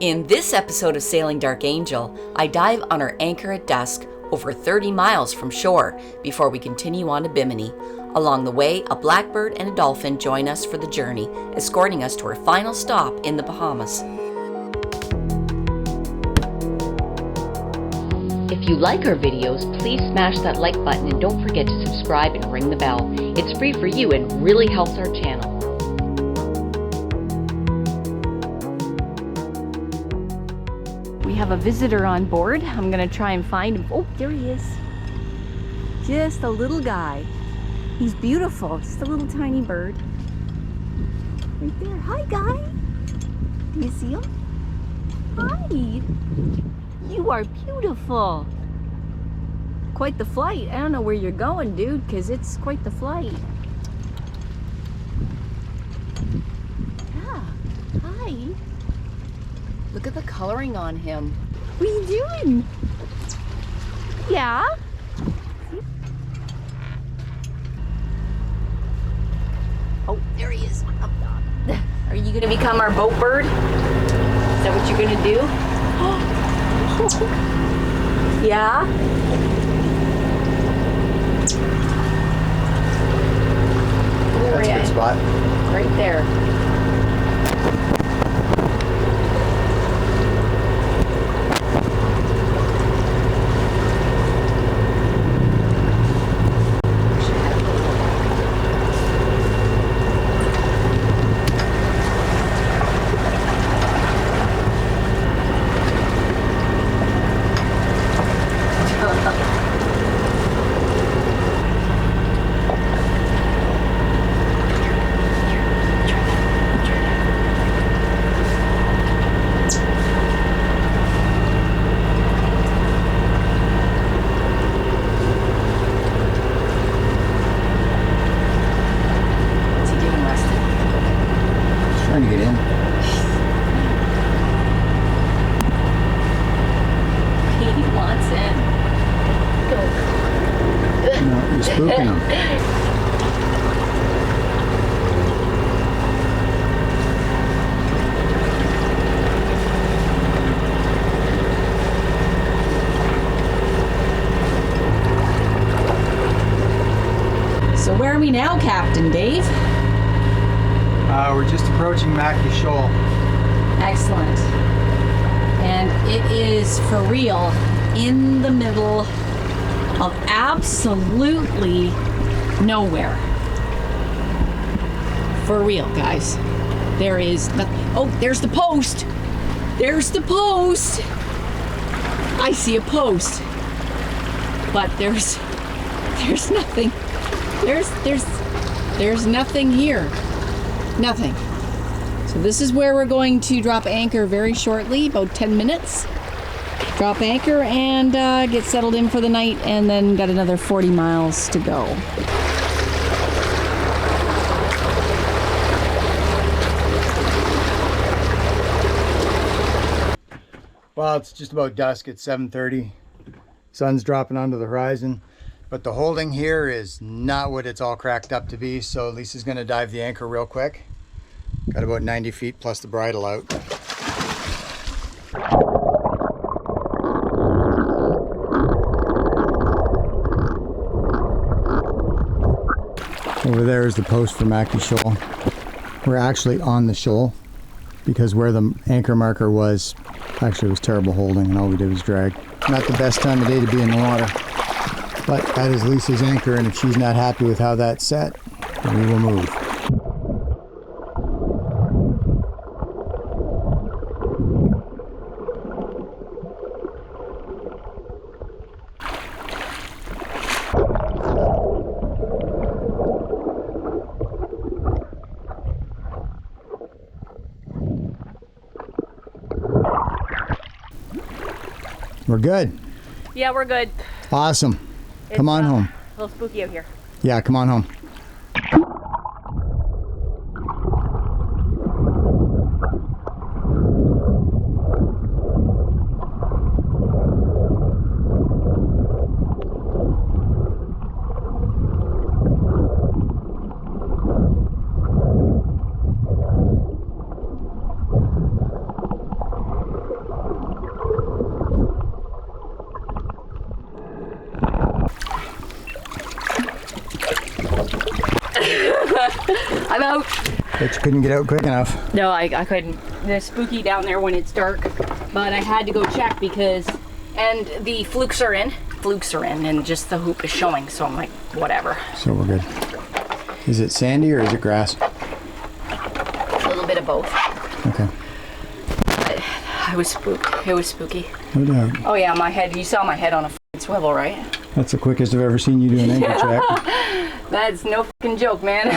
In this episode of Sailing Dark Angel, I dive on our anchor at dusk over 30 miles from shore before we continue on to Bimini. Along the way, a blackbird and a dolphin join us for the journey, escorting us to our final stop in the Bahamas. If you like our videos, please smash that like button and don't forget to subscribe and ring the bell. It's free for you and really helps our channel. We have a visitor on board. I'm gonna try and find him. Oh, there he is. Just a little guy. He's beautiful, just a little tiny bird. Right there. Hi, guy. Do you see him? Hi. You are beautiful. Quite the flight. I don't know where you're going, dude, because it's quite the flight. Yeah. Hi. Look at the coloring on him. What are you doing? Yeah? Oh, there he is. Are you gonna become our boat bird? Is that what you're gonna do? Yeah? That's a good spot. Right there. Trying to get in. He wants in. No, you're spooking him. So where are we now, Captain Dave? We're just approaching Mackie Shoal. Excellent. And it is for real in the middle of absolutely nowhere. For real, guys. There is nothing. Oh, there's the post. There's the post. I see a post. But there's nothing. There's nothing here. Nothing. So this is where we're going to drop anchor very shortly, about 10 minutes. Drop anchor and get settled in for the night, and then got another 40 miles to go. Well, it's just about dusk. It's 7:30. Sun's dropping onto the horizon. But the holding here is not what it's all cracked up to be, so Lisa's going to dive the anchor real quick. Got about 90 feet plus the bridle out. Over there is the post for Mackie Shoal. We're actually on the shoal because where the anchor marker was, actually it was terrible holding and all we did was drag. Not the best time of day to be in the water. But that is Lisa's anchor, and if she's not happy with how that's set, then we will move. We're good. Yeah, we're good. Awesome. Come on home. A little spooky out here. Yeah, come on home. I'm out. Bet you couldn't get out quick enough. No, I couldn't. It's spooky down there when it's dark, but I had to go check because, and the flukes are in, and just the hoop is showing, so I'm like, whatever. So we're good. Is it sandy or is it grass? A little bit of both. Okay. But I was spooked. It was spooky. No doubt. Oh yeah, my head, you saw my head on a f***ing swivel, right? That's the quickest I've ever seen you do an anchor check. That's no f***ing joke, man.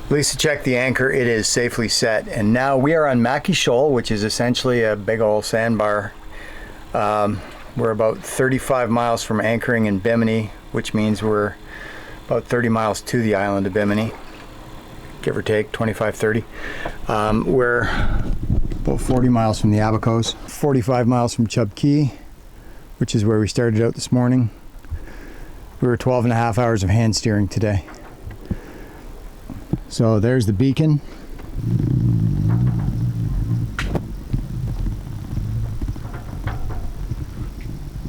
Lisa checked the anchor, it is safely set, and now we are on Mackie Shoal, which is essentially a big old sandbar. We're about 35 miles from anchoring in Bimini, which means we're about 30 miles to the island of Bimini, give or take 25-30. We're about 40 miles from the Abacos, 45 miles from Chub Key, which is where we started out this morning. We were 12 and a half hours of hand steering today. So there's the beacon.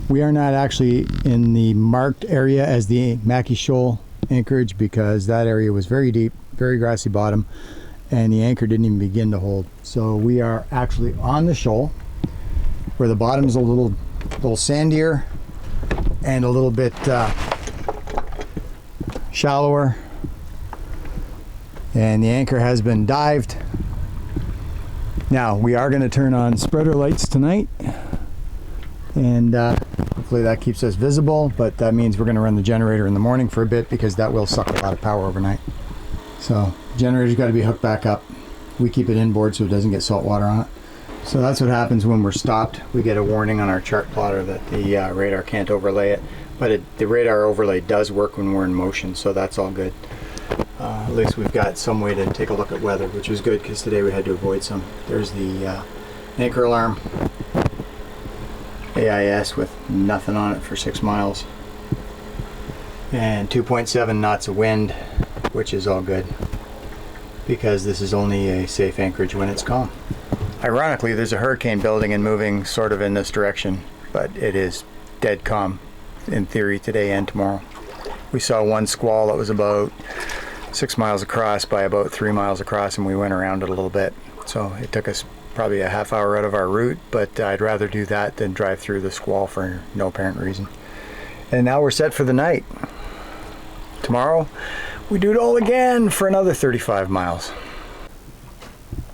We are not actually in the marked area as the Mackie Shoal anchorage because that area was very deep, very grassy bottom, and the anchor didn't even begin to hold. So we are actually on the shoal where the bottom is a little sandier and a little bit shallower. And the anchor has been dived. Now we are going to turn on spreader lights tonight, and hopefully that keeps us visible, but that means we're going to run the generator in the morning for a bit because that will suck a lot of power overnight. So generator's got to be hooked back up. We keep it inboard so it doesn't get salt water on it. So that's what happens when we're stopped. We get a warning on our chart plotter that the radar can't overlay it, but the radar overlay does work when we're in motion, so that's all good. At least we've got some way to take a look at weather, which was good because today we had to avoid some. There's the anchor alarm, AIS with nothing on it for 6 miles, and 2.7 knots of wind, which is all good because this is only a safe anchorage when it's calm. Ironically, there's a hurricane building and moving sort of in this direction, but it is dead calm in theory today and tomorrow. We saw one squall that was about 6 miles across by about 3 miles across, and we went around it a little bit. So it took us probably a half hour out of our route, but I'd rather do that than drive through the squall for no apparent reason. And now we're set for the night. Tomorrow, we do it all again for another 35 miles.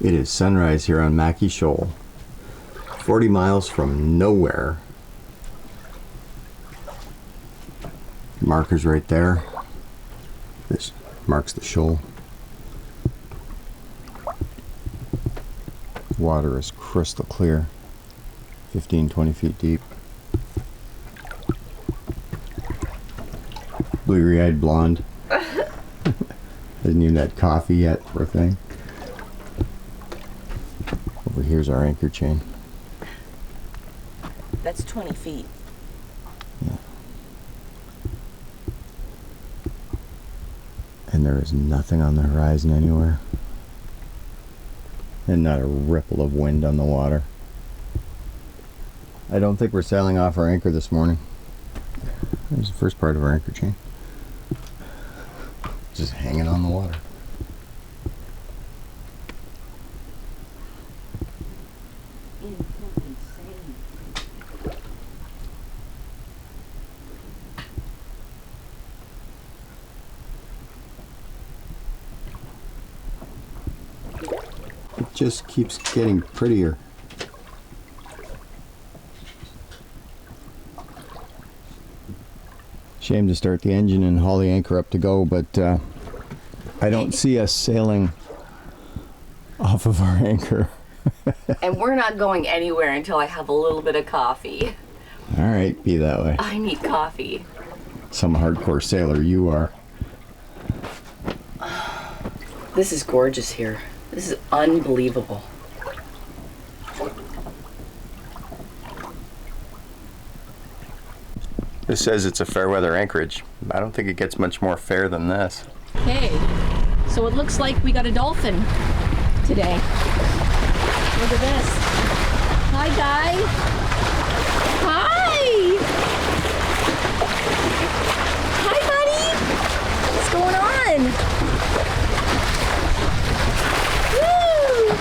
It is sunrise here on Mackie Shoal, 40 miles from nowhere. Markers right there. This marks the shoal. Water is crystal clear, 15-20 feet deep. Bleary-eyed blonde. Hasn't even had coffee yet, poor thing. Over here's our anchor chain. That's 20 feet. Yeah. And there is nothing on the horizon anywhere. And not a ripple of wind on the water. I don't think we're sailing off our anchor this morning. There's the first part of our anchor chain. Just hanging on the water. It just keeps getting prettier. Shame to start the engine and haul the anchor up to go, but I don't see us sailing off of our anchor. And we're not going anywhere until I have a little bit of coffee. All right, be that way. I need coffee. Some hardcore sailor you are. This is gorgeous here. This is unbelievable. This says it's a fair weather anchorage. I don't think it gets much more fair than this. Okay, so it looks like we got a dolphin today. Look at this. Hi, guy. Hi! Hi, buddy. What's going on? Woo!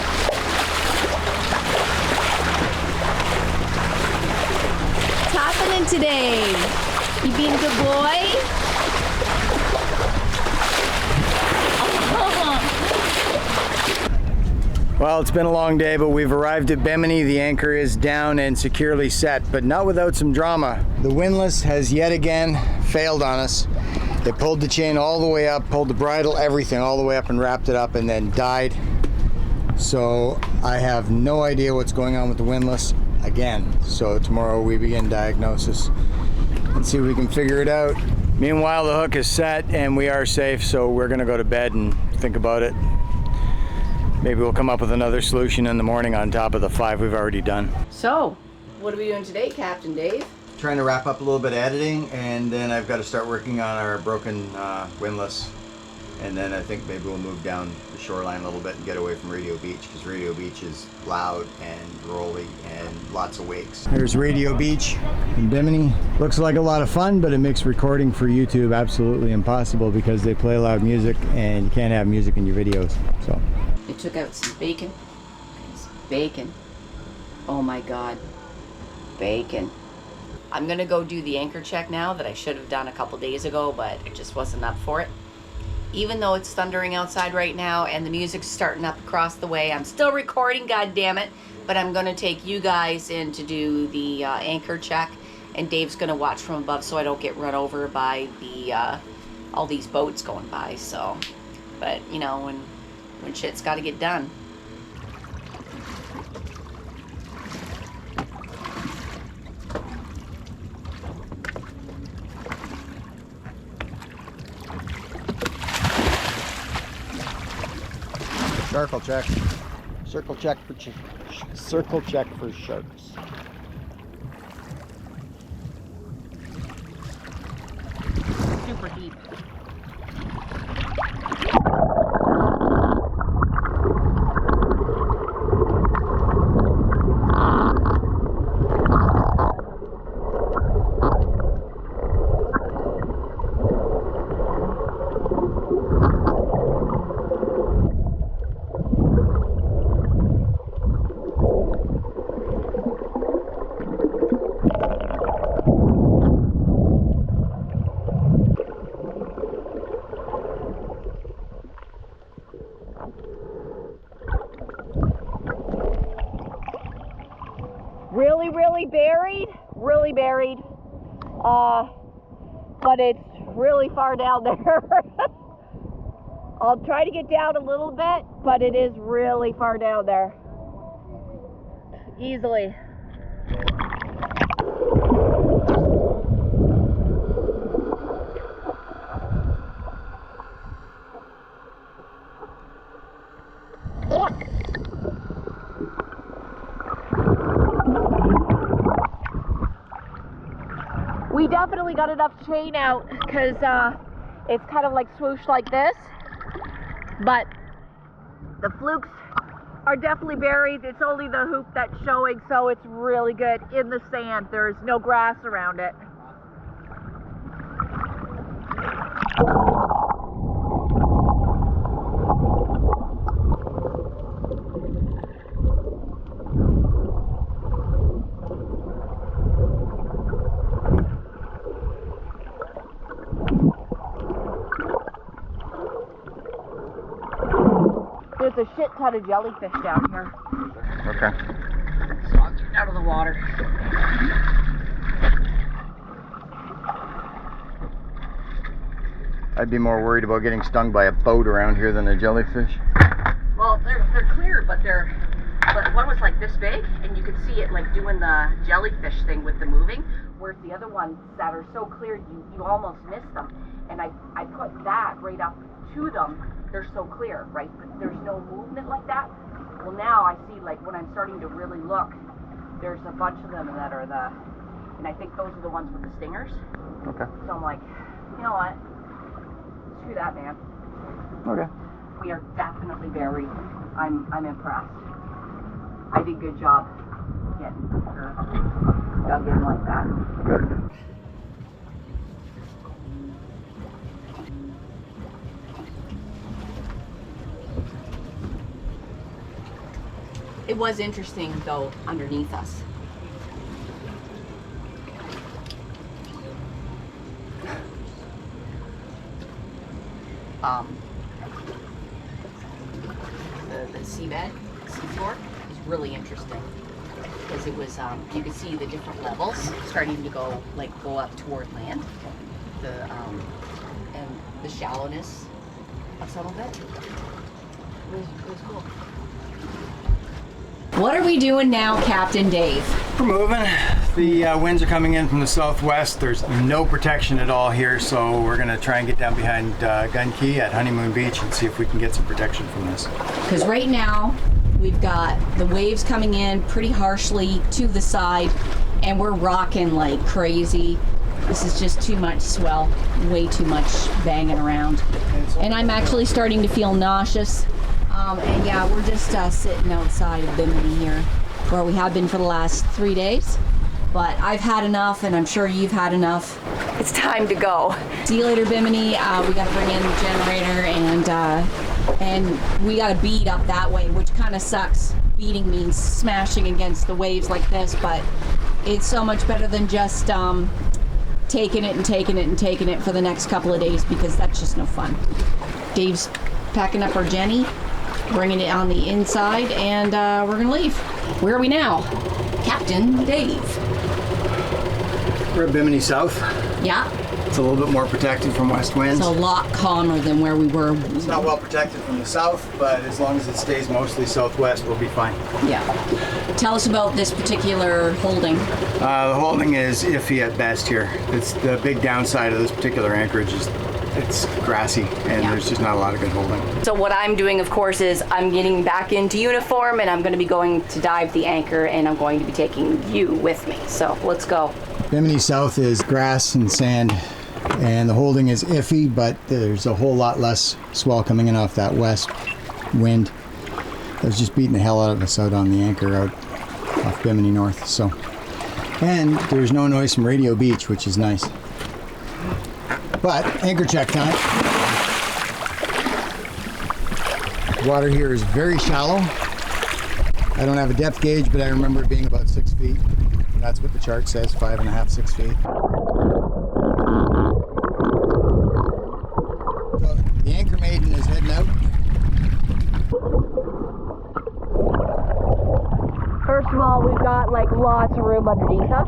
What's happening today? You being a good boy? Well, it's been a long day, but we've arrived at Bimini. The anchor is down and securely set, but not without some drama. The windlass has yet again failed on us. It pulled the chain all the way up, pulled the bridle, everything all the way up and wrapped it up and then died. So I have no idea what's going on with the windlass again. So tomorrow we begin diagnosis and see if we can figure it out. Meanwhile, the hook is set and we are safe, so we're gonna go to bed and think about it. Maybe we'll come up with another solution in the morning on top of the 5 we've already done. So, what are we doing today, Captain Dave? Trying to wrap up a little bit of editing, and then I've got to start working on our broken windlass. And then I think maybe we'll move down the shoreline a little bit and get away from Radio Beach, because Radio Beach is loud and rolly and lots of wakes. There's Radio Beach in Bimini. Looks like a lot of fun, but it makes recording for YouTube absolutely impossible because they play loud music and you can't have music in your videos. So. I took out some bacon. It's bacon. Oh my God. Bacon. I'm gonna go do the anchor check now that I should have done a couple days ago, but I just wasn't up for it. Even though it's thundering outside right now and the music's starting up across the way, I'm still recording, God damn it. But I'm gonna take you guys in to do the anchor check, and Dave's gonna watch from above so I don't get run over by the all these boats going by. So, but you know, when shit's got to get done. Circle check. Circle check for circle check for sharks. Super deep. Really buried, but it's really far down there. I'll try to get down a little bit, but it is really far down there. Easily. We definitely got enough chain out because it's kind of like swoosh like this, but the flukes are definitely buried. It's only the hoop that's showing, so it's really good in the sand. There's no grass around it. There's a shit ton of jellyfish down here. Okay. So I'll get out of the water. I'd be more worried about getting stung by a boat around here than a jellyfish. Well, they're clear, but one was like this big, and you could see it like doing the jellyfish thing with the moving, whereas the other ones that are so clear, you almost miss them. And I put that right up to them. They're so clear, right? But there's no movement like that. Well, now I see, like, when I'm starting to really look, there's a bunch of them that are and I think those are the ones with the stingers. Okay. So I'm like, you know what? Screw that, man. Okay. We are definitely buried. I'm impressed. I did a good job getting her dug in like that. Good. It was interesting though underneath us. The seabed, seafloor is really interesting because it was you could see the different levels starting to go up toward land, and the shallowness of some of it. It was cool. What are we doing now, Captain Dave? We're moving. The winds are coming in from the southwest. There's no protection at all here, so we're gonna try and get down behind Gun Key at Honeymoon Beach and see if we can get some protection from this. Because right now, we've got the waves coming in pretty harshly to the side, and we're rocking like crazy. This is just too much swell, way too much banging around. And I'm actually starting to feel nauseous. And yeah, we're just sitting outside of Bimini here, where we have been for the last 3 days. But I've had enough, and I'm sure you've had enough. It's time to go. See you later, Bimini. We got to bring in the generator, and we got to beat up that way, which kind of sucks. Beating means smashing against the waves like this, but it's so much better than just taking it and taking it and taking it for the next couple of days, because that's just no fun. Dave's packing up our Jenny, bringing it on the inside, and we're gonna leave. Where are we now? Captain Dave. We're at Bimini South. Yeah. It's a little bit more protected from west winds. It's a lot calmer than where we were. It's not well protected from the south, but as long as it stays mostly southwest, we'll be fine. Yeah. Tell us about this particular holding. The holding is iffy at best here. It's the big downside of this particular anchorage is it's grassy, and there's just not a lot of good holding. So what I'm doing, of course, is I'm getting back into uniform, and I'm going to be going to dive the anchor, and I'm going to be taking you with me. So let's go. Bimini South is grass and sand, and the holding is iffy, but there's a whole lot less swell coming in off that west wind. It was just beating the hell out of us out on the anchor out off Bimini North. So, and there's no noise from Radio Beach, which is nice. But anchor check time. Water here is very shallow. I don't have a depth gauge, but I remember it being about 6 feet. And that's what the chart says, 5.5, 6 feet. So the anchor maiden is heading out. First of all, we've got like lots of room underneath us.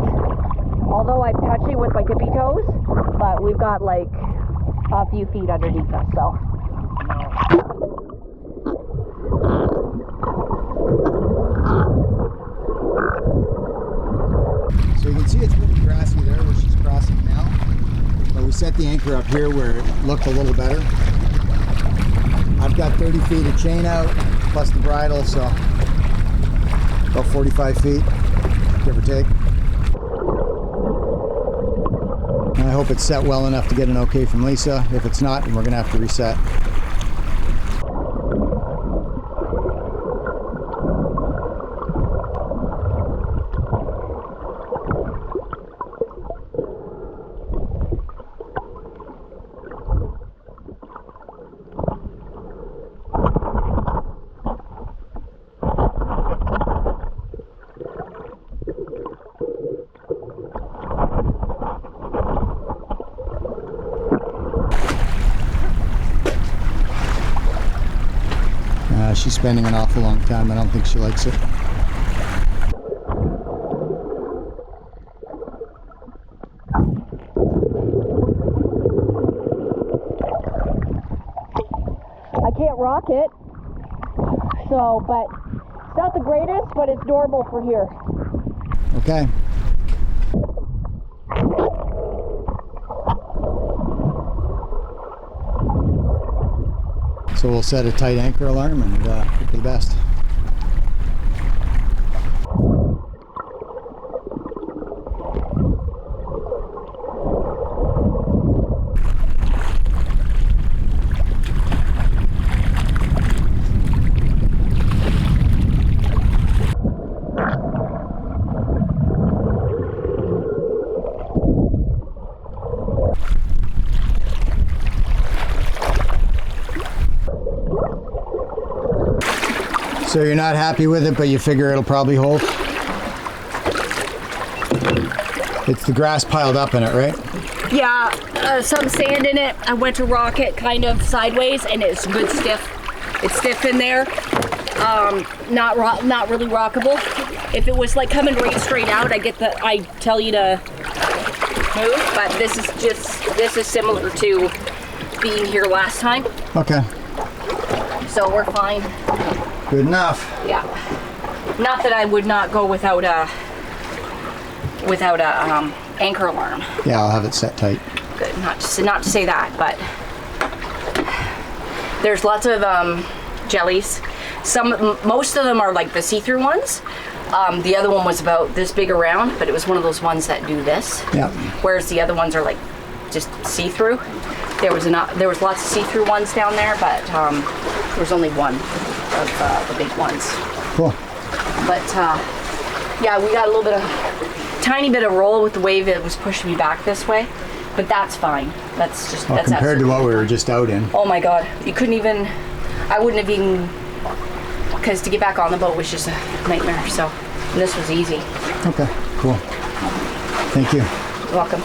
Although I'm touching with my tippy toes, but we've got like a few feet underneath us, so. So you can see it's really grassy there where she's crossing now. But we set the anchor up here where it looked a little better. I've got 30 feet of chain out, plus the bridle, so about 45 feet, give or take. And I hope it's set well enough to get an okay from Lisa. If it's not, then we're gonna have to reset. She's spending an awful long time. I don't think she likes it. I can't rock it, so, but it's not the greatest, but it's normal for here. Okay. So we'll set a tight anchor alarm and hope for the best. So you're not happy with it, but you figure it'll probably hold? It's the grass piled up in it, right? Yeah, some sand in it. I went to rock it kind of sideways, and it's good stiff. It's stiff in there. Not really rockable. If it was like coming right straight out, I tell you to move. But this is similar to being here last time. Okay. So we're fine. Good enough. Yeah. Not that I would not go without a anchor alarm. Yeah, I'll have it set tight. Good. Not to say that, but there's lots of jellies. Most of them are like the see-through ones. The other one was about this big around, but it was one of those ones that do this. Yeah. Whereas the other ones are like just see-through. There was lots of see-through ones down there, but there was only one of the big ones. Cool. But yeah, we got a little bit of tiny bit of roll with the wave. It was pushing me back this way, but that's fine. That's just Well, that's compared to what we were just out in. Oh my God, you couldn't even. I wouldn't have even, because to get back on the boat was just a nightmare. So this was easy. Okay, cool. Thank you. You're welcome.